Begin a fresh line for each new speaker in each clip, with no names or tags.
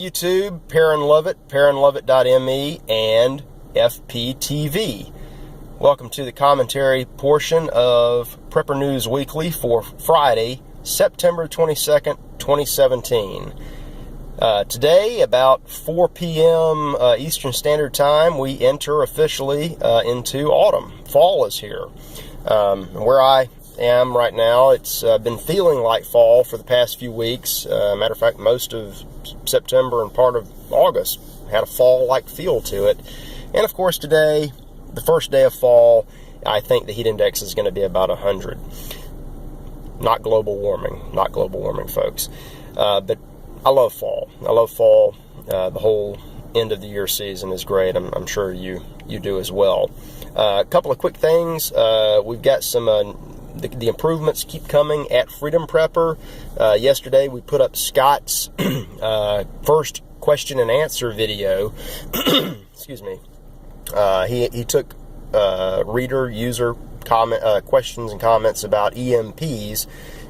YouTube, Perrin Lovett, PerrinLovett.me, and FPTV. Welcome to the commentary portion of Prepper News Weekly for Friday, September 22nd, 2017. Today, about 4 p.m. Eastern Standard Time, we enter officially into autumn. Fall is here. Where I am right now, it's been feeling like fall for the past few weeks. Matter of fact, most of September and part of August had a fall-like feel to it. And of course, today, the first day of fall, I think the heat index is going to be about 100. Not global warming, folks. But I love fall. The whole end of the year season is great. I'm sure you do as well. A couple of quick things. We've got some the improvements keep coming at Freedom Prepper. Yesterday we put up Scott's first question and answer video. Excuse me. He took user questions and comments about EMPs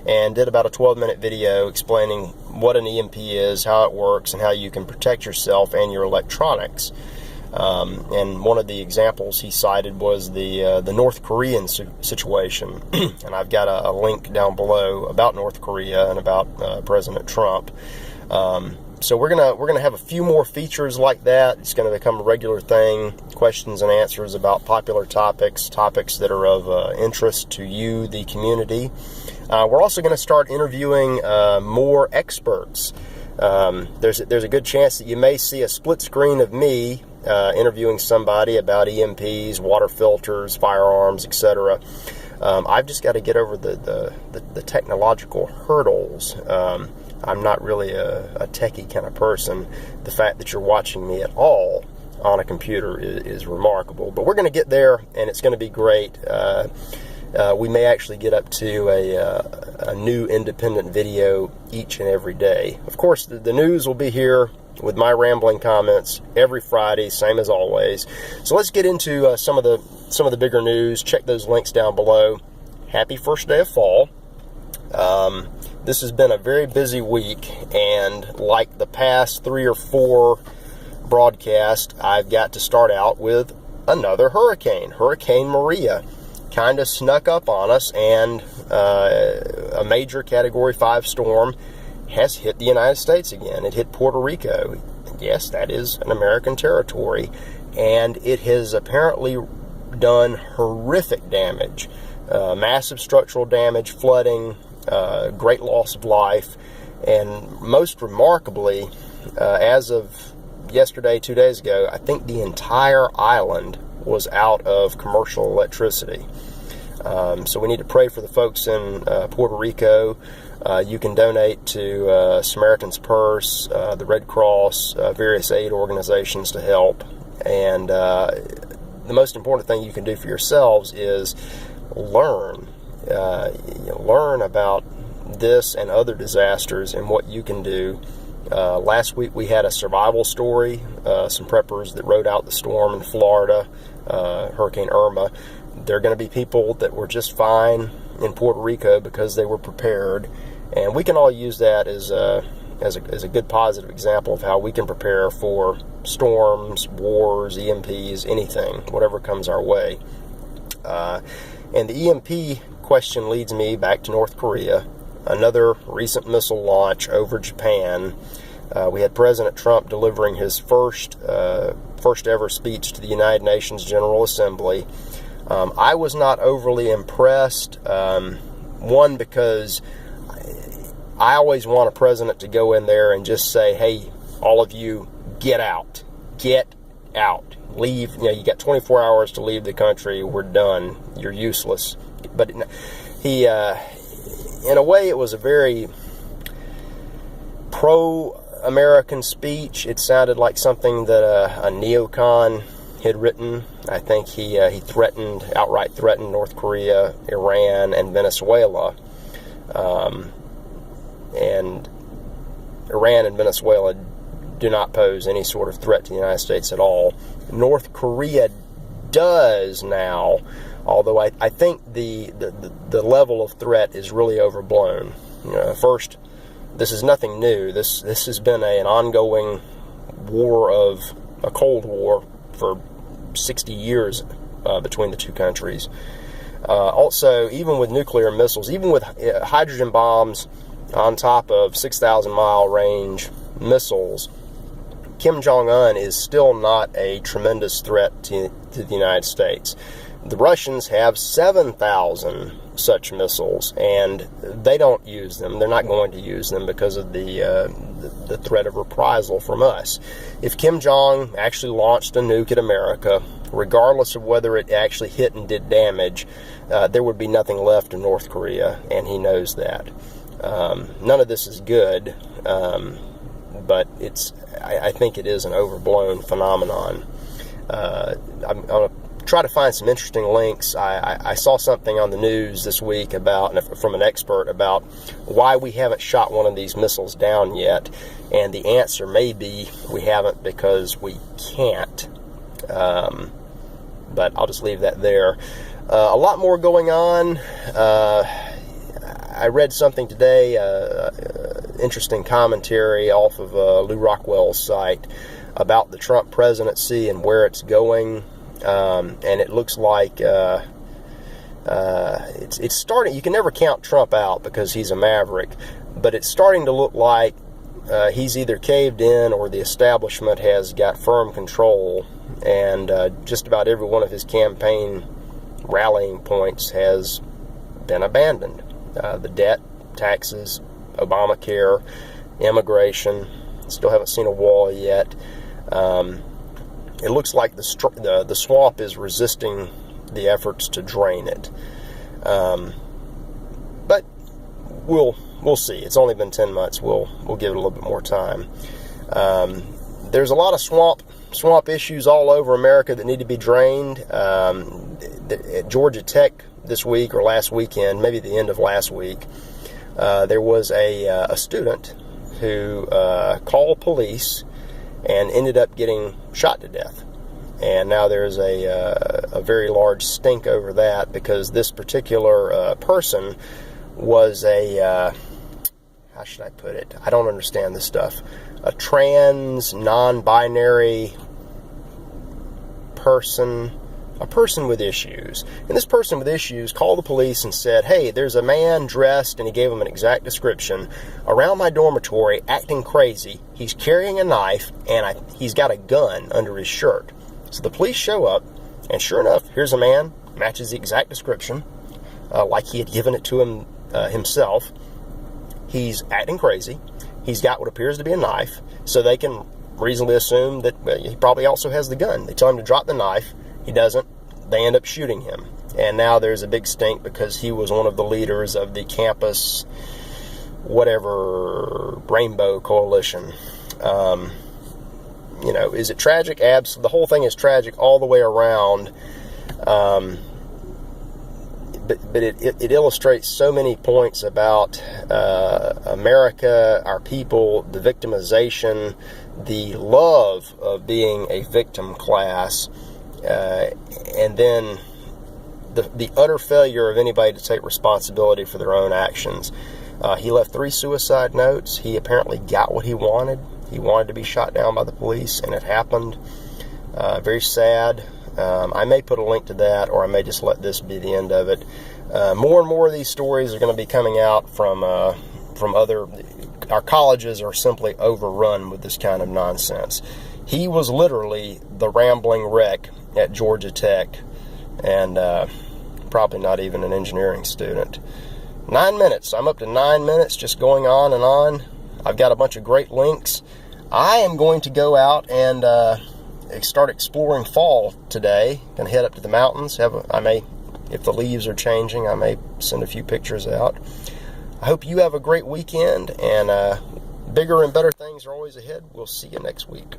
and did about a 12-minute video explaining what an EMP is, how it works, and how you can protect yourself and your electronics. And one of the examples he cited was the North Korean situation. And I've got a link down below about North Korea and about President Trump. So we're gonna have a few more features like that. It's going to become a regular thing. Questions and answers about popular topics that are of interest to you, the community. We're also going to start interviewing more experts. There's a good chance that you may see a split screen of me interviewing somebody about EMPs, water filters, firearms, etc. I've just got to get over the technological hurdles. I'm not really a techie kind of person. The fact that you're watching me at all on a computer is remarkable. But we're going to get there, and it's going to be great. We may actually get up to a new independent video each and every day. Of course, the news will be here with my rambling comments every Friday, same as always. So let's get into some of the bigger news. Check those links down below. Happy first day of fall. This has been a very busy week, and like the past 3 or 4 broadcasts, I've got to start out with another hurricane. Hurricane Maria kind of snuck up on us, and a major Category 5 storm has hit the United States again. It hit Puerto Rico. Yes, that is an American territory, and it has apparently done horrific damage. Massive structural damage, flooding, great loss of life, and most remarkably, as of yesterday, 2 days ago, I think the entire island was out of commercial electricity. So we need to pray for the folks in Puerto Rico. You can donate to Samaritan's Purse, the Red Cross, various aid organizations to help. And the most important thing you can do for yourselves is learn. Learn about this and other disasters and what you can do. Last week we had a survival story, some preppers that rode out the storm in Florida, Hurricane Irma. There are going to be people that were just fine in Puerto Rico because they were prepared, and we can all use that as a good positive example of how we can prepare for storms, wars, EMPs, anything, whatever comes our way. And the EMP question leads me back to North Korea. Another recent missile launch over Japan. We had President Trump delivering his first ever speech to the United Nations General Assembly. I was not overly impressed. One, because I always want a president to go in there and just say, "Hey, all of you, get out, leave. You got 24 hours to leave the country. We're done. You're useless." But he, in a way, it was a very pro-American speech. It sounded like something that a neocon had written. I think he outright threatened North Korea, Iran, and Venezuela. And Iran and Venezuela do not pose any sort of threat to the United States at all. North Korea does now, although I think the level of threat is really overblown. First This is nothing new. This has been an ongoing a Cold War for 60 years between the two countries. Also, even with nuclear missiles, even with hydrogen bombs on top of 6,000-mile range missiles, Kim Jong-un is still not a tremendous threat to the United States. The Russians have 7,000 such missiles, and they don't use them. They're not going to use them because of the threat of reprisal from us. If Kim Jong actually launched a nuke at America, regardless of whether it actually hit and did damage, there would be nothing left in North Korea, and he knows that. None of this is good, but I think it is an overblown phenomenon. I'm going to try to find some interesting links. I saw something on the news this week from an expert about why we haven't shot one of these missiles down yet, and the answer may be we haven't because we can't. But I'll just leave that there. A lot more going on. I read something today, interesting commentary off of Lew Rockwell's site about the Trump presidency and where it's going. And it looks like it's starting. You can never count Trump out because he's a maverick, but it's starting to look like he's either caved in or the establishment has got firm control, and just about every one of his campaign rallying points has been abandoned. The debt, taxes, Obamacare, immigration. Still haven't seen a wall yet. It looks like the swamp is resisting the efforts to drain it. But we'll see. It's only been 10 months. We'll give it a little bit more time. There's a lot of swamp issues all over America that need to be drained. At Georgia Tech this week or last weekend, maybe the end of last week, there was a student who called police and ended up getting shot to death. And now there's a very large stink over that because this particular person was how should I put it? I don't understand this stuff. A trans, non-binary person, a person with issues. And this person with issues called the police and said, hey, there's a man dressed, and he gave him an exact description, around my dormitory acting crazy. He's carrying a knife, and he's got a gun under his shirt. So the police show up, and sure enough, here's a man, matches the exact description, like he had given it to him himself. He's acting crazy. He's got what appears to be a knife, so they can reasonably assume that he probably also has the gun. They tell him to drop the knife. He doesn't. They end up shooting him. And now there's a big stink because he was one of the leaders of the campus, whatever, Rainbow Coalition. Is it tragic? Absolutely. The whole thing is tragic all the way around. But it illustrates so many points about America, our people, the victimization, the love of being a victim class, and then the utter failure of anybody to take responsibility for their own actions. He left 3 suicide notes. He apparently got what he wanted. He wanted to be shot down by the police, and it happened. Very sad. I may put a link to that, or I may just let this be the end of it. More and more of these stories are going to be coming out from other. Our colleges are simply overrun with this kind of nonsense. He was literally the rambling wreck at Georgia Tech, and probably not even an engineering student. 9 minutes. I'm up to 9 minutes just going on and on. I've got a bunch of great links. I am going to go out and start exploring fall today. Gonna head up to the mountains. If the leaves are changing, I may send a few pictures out. I hope you have a great weekend, and bigger and better things are always ahead. We'll see you next week.